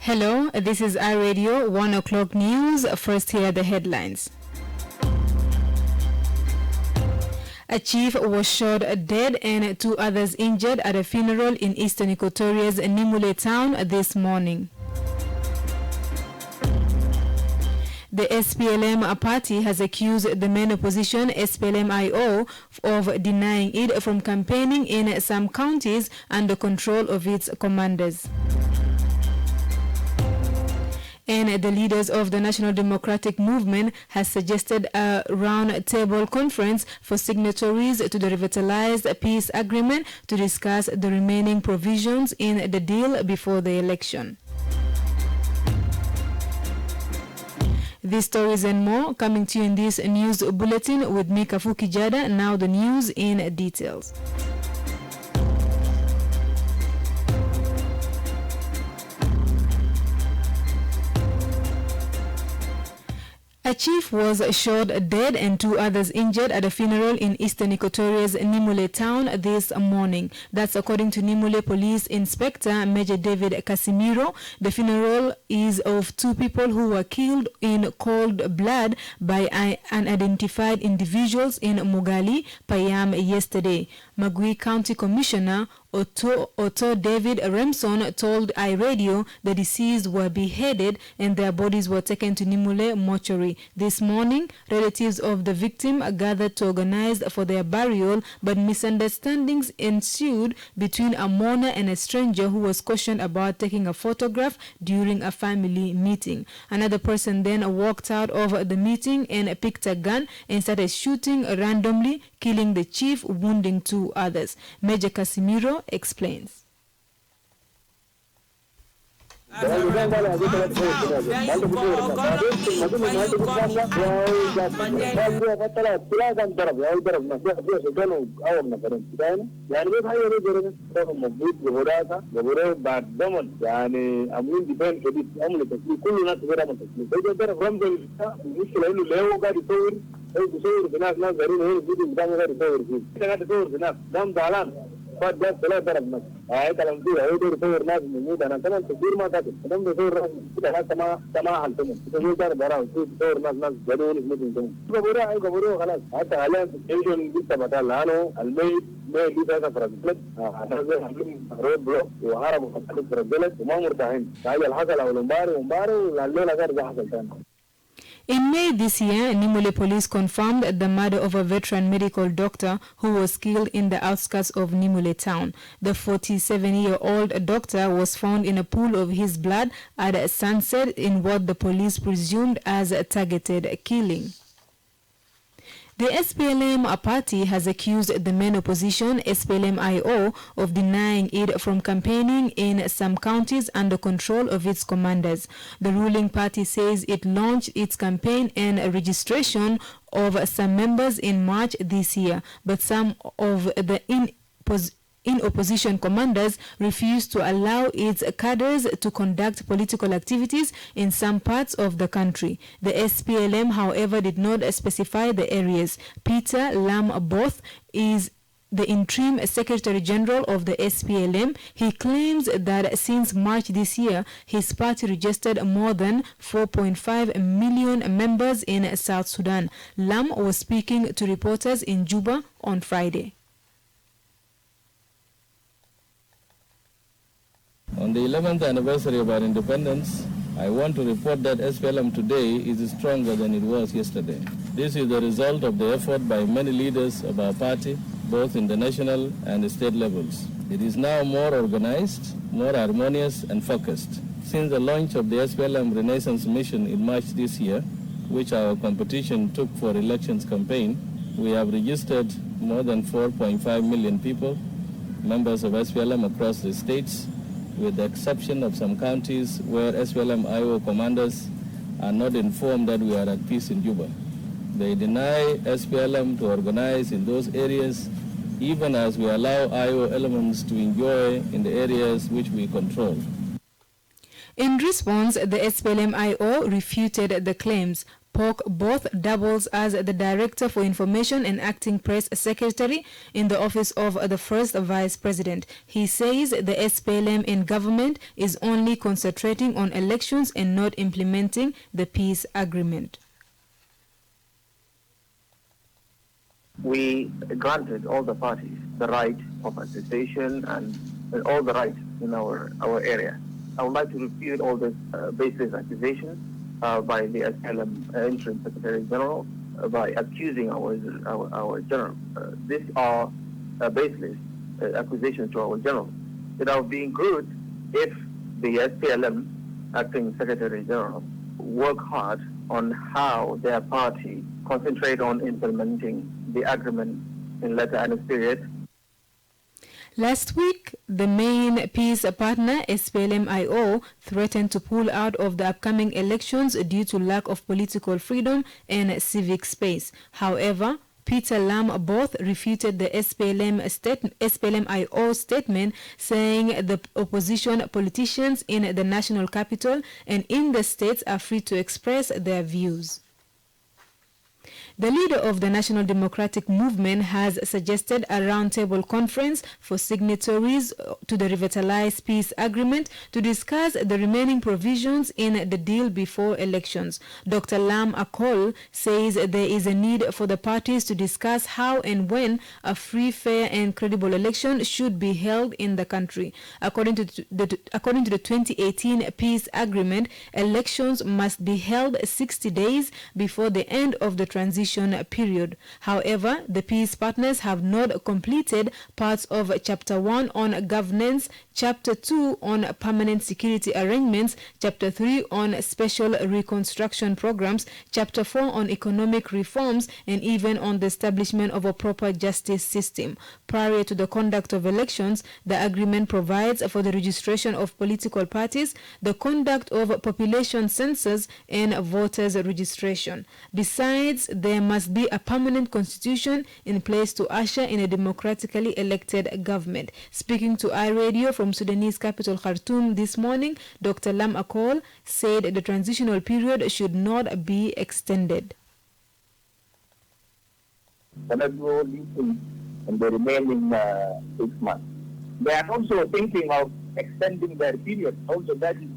Hello, this is iRadio 1 o'clock news. First, here are the headlines. A chief was shot dead and 2 others injured at a funeral in Eastern Equatoria's Nimule town this morning. The SPLM party has accused the main opposition, SPLM-IO, of denying it from campaigning in some counties under control of its commanders. And the leaders of the National Democratic Movement has suggested a round-table conference for signatories to the revitalized peace agreement to discuss the remaining provisions in the deal before the election. These stories and more coming to you in this news bulletin with me, Kafuki Jada. Now the news in details. A chief was shot dead and 2 others injured at a funeral in Eastern Equatoria's Nimule town this morning. That's according to Nimule Police Inspector Major David Casimiro. The funeral is of 2 people who were killed in cold blood by unidentified individuals in Mugali, Payam yesterday. Magui County Commissioner Otto David Remson told iRadio the deceased were beheaded and their bodies were taken to Nimule mortuary. This morning, relatives of the victim gathered to organize for their burial, but misunderstandings ensued between a mourner and a stranger who was cautioned about taking a photograph during a family meeting. Another person then walked out of the meeting and picked a gun and started shooting randomly, killing the chief, wounding 2 others. Major Casimiro explains. In May this year, Nimule Police confirmed the murder of a veteran medical doctor who was killed in the outskirts of Nimule town. The 47-year-old doctor was found in a pool of his blood at sunset in what the police presumed as a targeted killing. The SPLM party has accused the main opposition, SPLM-IO, of denying it from campaigning in some counties under control of its commanders. The ruling party says it launched its campaign and registration of some members in March this year, but some of the opposition commanders refused to allow its cadres to conduct political activities in some parts of the country. The SPLM, however, did not specify the areas. Peter Lam Both is the interim Secretary General of the SPLM. He claims that since March this year, his party registered more than 4.5 million members in South Sudan. Lam was speaking to reporters in Juba on Friday. On the 11th anniversary of our independence, I want to report that SPLM today is stronger than it was yesterday. This is the result of the effort by many leaders of our party, both in the national and the state levels. It is now more organized, more harmonious and focused. Since the launch of the SPLM Renaissance Mission in March this year, which our competition took for elections campaign, we have registered more than 4.5 million people, members of SPLM across the states, with the exception of some counties where SPLM-IO commanders are not informed that we are at peace in Juba. They deny SPLM to organize in those areas, even as we allow IO elements to enjoy in the areas which we control. In response, the SPLM-IO refuted the claims. Pok both doubles as the Director for Information and Acting Press Secretary in the office of the First Vice President. He says the SPLM in government is only concentrating on elections and not implementing the peace agreement. We granted all the parties the right of association and all the rights in our area. I would like to refute all these baseless accusations by the SPLM interim Secretary General by accusing our general. These are baseless accusations to our general. It would be good if the SPLM acting Secretary General work hard on how their party concentrate on implementing the agreement in letter and spirit. Last week, the main peace partner, SPLM-IO, threatened to pull out of the upcoming elections due to lack of political freedom and civic space. However, Peter Lam both refuted the SPLM-IO statement, saying the opposition politicians in the national capital and in the states are free to express their views. The leader of the National Democratic Movement has suggested a roundtable conference for signatories to the revitalized peace agreement to discuss the remaining provisions in the deal before elections. Dr. Lam Akol says there is a need for the parties to discuss how and when a free, fair and credible election should be held in the country. According to the 2018 peace agreement, elections must be held 60 days before the end of the transition period. However, the peace partners have not completed parts of Chapter 1 on governance, Chapter 2 on permanent security arrangements, Chapter 3 on special reconstruction programs, Chapter 4 on economic reforms, and even on the establishment of a proper justice system. Prior to the conduct of elections, the agreement provides for the registration of political parties, the conduct of population census, and voters registration. Besides, there must be a permanent constitution in place to usher in a democratically elected government. Speaking to iRadio from Sudanese capital Khartoum this morning, Dr. Lam Akol said the transitional period should not be extended. In the remaining 6 months. They are also thinking of extending their period. Also, that is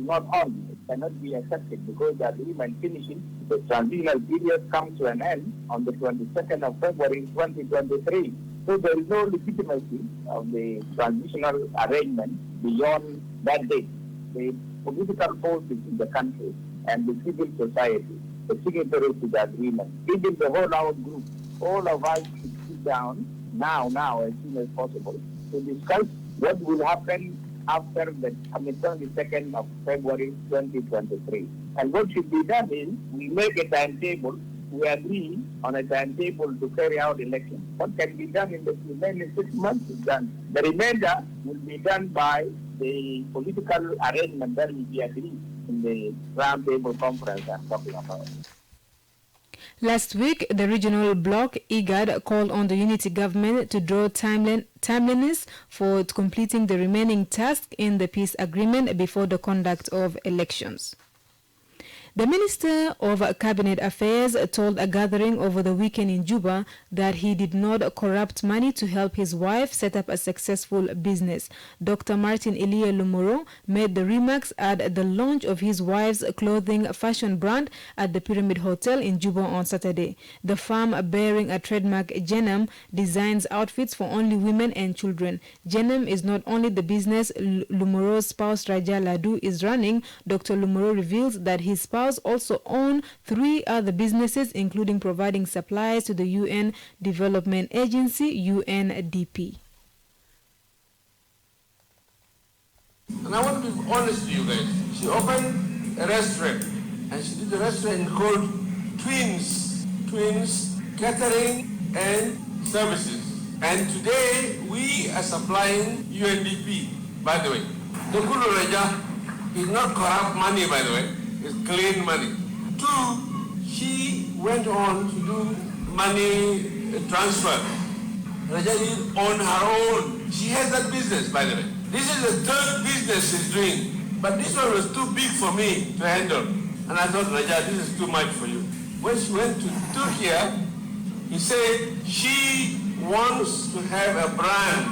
not on. It cannot be accepted because the agreement finishing, the transitional period comes to an end on the 22nd of February 2023. So there is no legitimacy of the transitional arrangement beyond that date. The political forces in the country and the civil society, the signatories to the agreement, even the whole our group, all of us should sit down now as soon as possible to discuss what will happen after the 22nd of February 2023. And what should be done is we make a timetable, we agree on a timetable to carry out elections. What can be done in the remaining 6 months is done. The remainder will be done by the political arrangement that will be agreed in the roundtable conference I'm talking about. Last week, the regional bloc, IGAD, called on the unity government to draw timeliness for completing the remaining tasks in the peace agreement before the conduct of elections. The Minister of Cabinet Affairs told a gathering over the weekend in Juba that he did not corrupt money to help his wife set up a successful business. Dr. Martin Elia Lumuro made the remarks at the launch of his wife's clothing fashion brand at the Pyramid Hotel in Juba on Saturday. The firm, bearing a trademark Jenem, designs outfits for only women and children. Jenem is not only the business Lumuro's spouse Raja Ladu is running. Dr. Lumuro reveals that his spouse also own 3 other businesses, including providing supplies to the UN Development Agency, UNDP. And I want to be honest with you guys. She opened a restaurant, and she did a restaurant called Twins Catering and Services. And today we are supplying UNDP, by the way. The Guru Raja is not corrupt money, by the way. It's clean money. 2, she went on to do money transfer. Raja is on her own. She has that business, by the way. This is the 3rd business she's doing. But this one was too big for me to handle. And I thought, Raja, this is too much for you. When she went to Turkey, he said she wants to have a brand,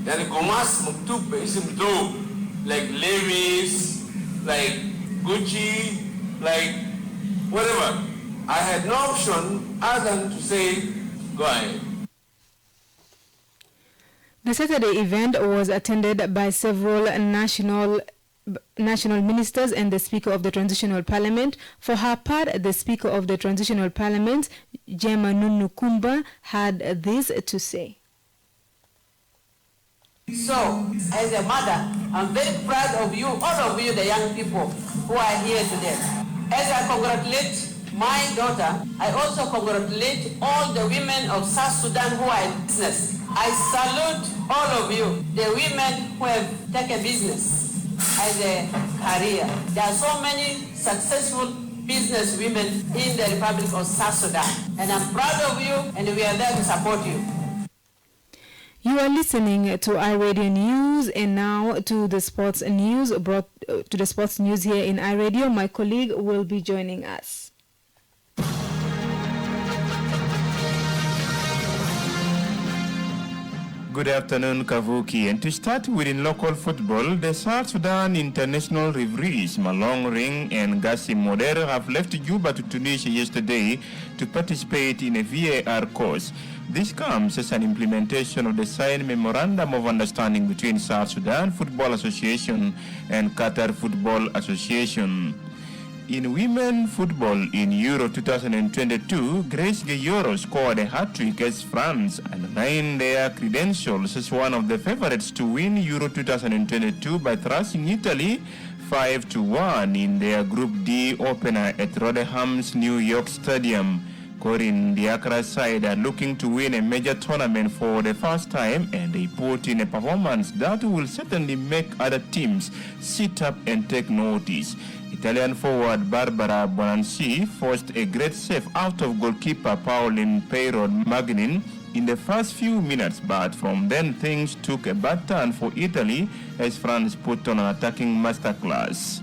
yani Gomas Muktub Isim Do, like Levi's, like Gucci, like whatever. I had no option other than to say, go ahead. The Saturday event was attended by several national ministers and the Speaker of the Transitional Parliament. For her part, the Speaker of the Transitional Parliament, Jema Nunukumba, had this to say. So, as a mother, I'm very proud of you, all of you, the young people who are here today. As I congratulate my daughter, I also congratulate all the women of South Sudan who are in business. I salute all of you, the women who have taken business as a career. There are so many successful business women in the Republic of South Sudan, and I'm proud of you, and we are there to support you. You are listening to iRadio News, and now to the sports news here in iRadio. My colleague will be joining us. Good afternoon, Kavuki. And to start with in local football, the South Sudan international referees Malong Ring and Gassim Moder have left Juba to Tunisia yesterday to participate in a VAR course. This comes as an implementation of the signed Memorandum of Understanding between South Sudan Football Association and Qatar Football Association. In women football in Euro 2022, Grace Gayoro scored a hat-trick as France underlined their credentials as one of the favorites to win Euro 2022 by thrashing Italy 5-1 in their Group D opener at Rotherham's New York Stadium. Corinne, the Accra side, are looking to win a major tournament for the first time, and they put in a performance that will certainly make other teams sit up and take notice. Italian forward Barbara Bonanci forced a great save out of goalkeeper Pauline Peyron-Magnin in the first few minutes, but from then things took a bad turn for Italy as France put on an attacking masterclass.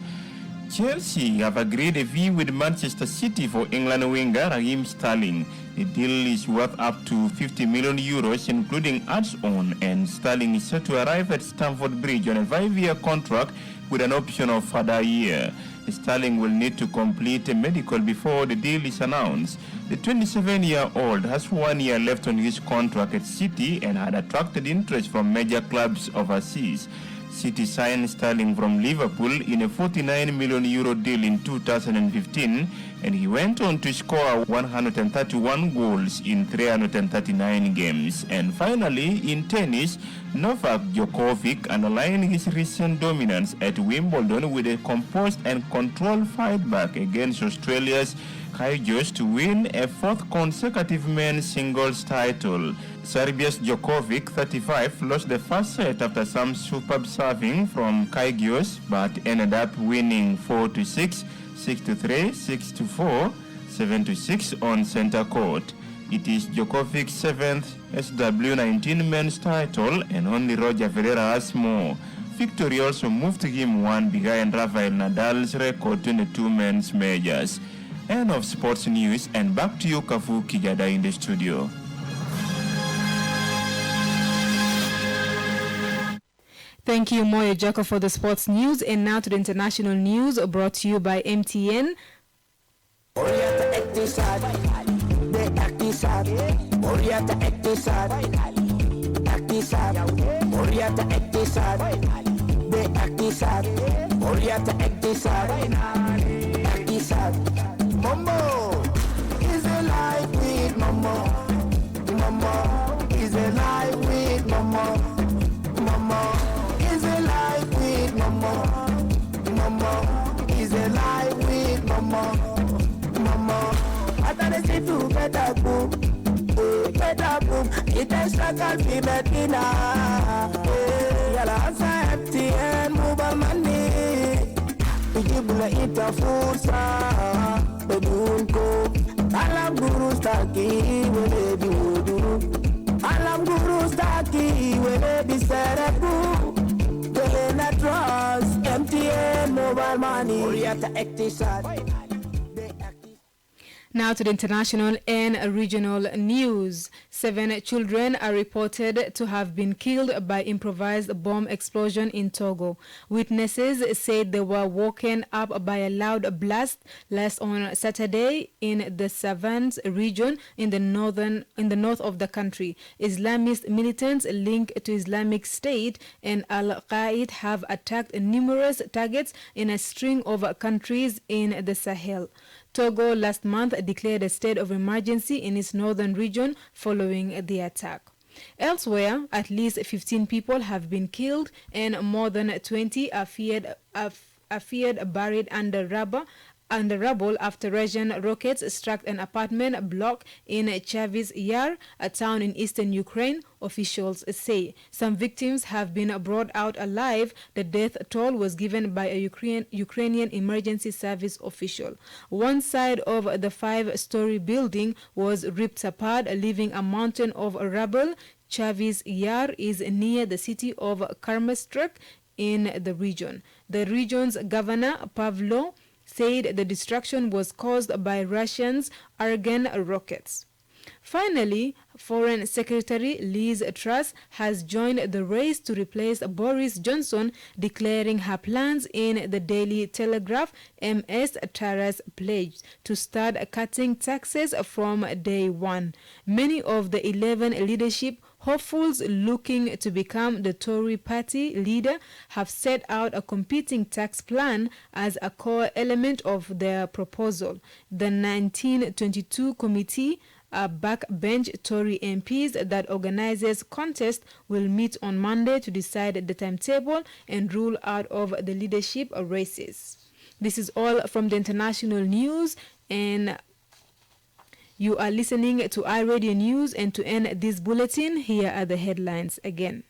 Chelsea have agreed a fee with Manchester City for England winger Raheem Sterling. The deal is worth up to 50 million euros, including ads-on, and Sterling is set to arrive at Stamford Bridge on a 5-year contract with an option of further year. Sterling will need to complete a medical before the deal is announced. The 27-year-old has 1 year left on his contract at City and had attracted interest from major clubs overseas. City signed Sterling from Liverpool in a 49 million euro deal in 2015, and he went on to score 131 goals in 339 games. And finally, in tennis, Novak Djokovic underlined his recent dominance at Wimbledon with a composed and controlled fight back against Australia's Kyrgios to win a fourth consecutive men's singles title. Serbia's Djokovic, 35, lost the first set after some superb serving from Kyrgios, but ended up winning 4-6, 6-3, 6-4, 7-6 on center court. It is Djokovic's 7th SW19 men's title, and only Roger Federer has more. Victory also moved him one behind Rafael Nadal's record 22 men's majors. End of sports news, and back to you, Kafu Kijada, in the studio. Thank you, Moyo Jaka, for the sports news. And now to the international news brought to you by MTN. Momo is alive with Momo. Momo is alive with Momo. Momo is alive with Momo. Momo is alive with Momo. Momo, I thought I said to better boom. It is like a Medina. Yala answer MTN mobile money. Ijibula ita fursa bedunko. Alam guru staki wele di wudu. Alam guru staki wele di serebu. Wele na trust MTN mobile money. Oriata Ektisad. Now to the international and regional news. 7 children are reported to have been killed by improvised bomb explosion in Togo. Witnesses said they were woken up by a loud blast last on Saturday in the Savans region in the north of the country. Islamist militants linked to Islamic State and Al-Qaeda have attacked numerous targets in a string of countries in the Sahel. Togo last month declared a state of emergency in its northern region following the attack. Elsewhere, at least 15 people have been killed and more than 20 are feared buried under rubble after Russian rockets struck an apartment block in Chaviz Yar, a town in eastern Ukraine, officials say. Some victims have been brought out alive. The death toll was given by a Ukrainian emergency service official. One side of the 5-story building was ripped apart, leaving a mountain of rubble. Chaviz Yar is near the city of Karmastruk in the region. The region's governor, Pavlo, said the destruction was caused by Russians' Argon rockets. Finally, Foreign Secretary Liz Truss has joined the race to replace Boris Johnson, declaring her plans in the Daily Telegraph. Ms. Truss pledged to start cutting taxes from day one. Many of the 11 leadership hopefuls looking to become the Tory party leader have set out a competing tax plan as a core element of their proposal. The 1922 committee, a backbench Tory MPs that organizes contest, will meet on Monday to decide the timetable and rule out of the leadership races. This is all from the international news, and you are listening to iRadio News. And to end this bulletin, here are the headlines again.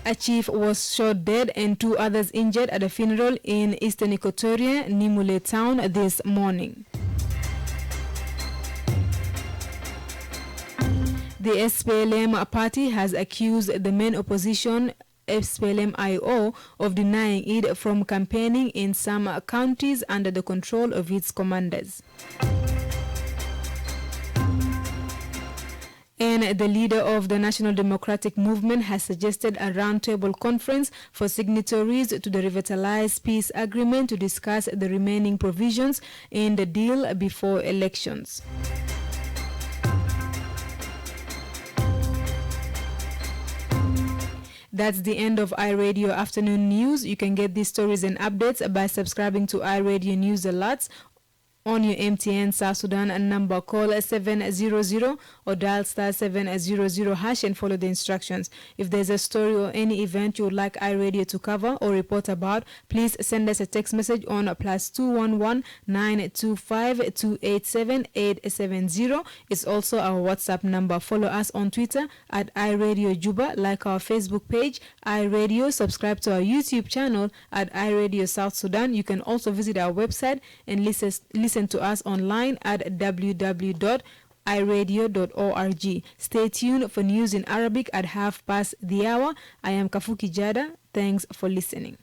A chief was shot dead and 2 others injured at a funeral in eastern Equatoria, Nimule town, this morning. The SPLM party has accused the main opposition, SPLM-IO, of denying it from campaigning in some counties under the control of its commanders. And the leader of the National Democratic Movement has suggested a roundtable conference for signatories to the revitalized peace agreement to discuss the remaining provisions in the deal before elections. That's the end of iRadio Afternoon News. You can get these stories and updates by subscribing to iRadio News Alerts on your MTN South Sudan and number. Call 700 or dial star 700 hash and follow the instructions. If there's a story or any event you would like iRadio to cover or report about, please send us a text message on +211 925 287 870. It's also our WhatsApp number. Follow us on Twitter at iRadio Juba, like our Facebook page iRadio, subscribe to our YouTube channel at iRadio South Sudan. You can also visit our website and listen to us online at www.iradio.org. Stay tuned for news in Arabic at 1:30. I am Kafuki Jada. Thanks for listening.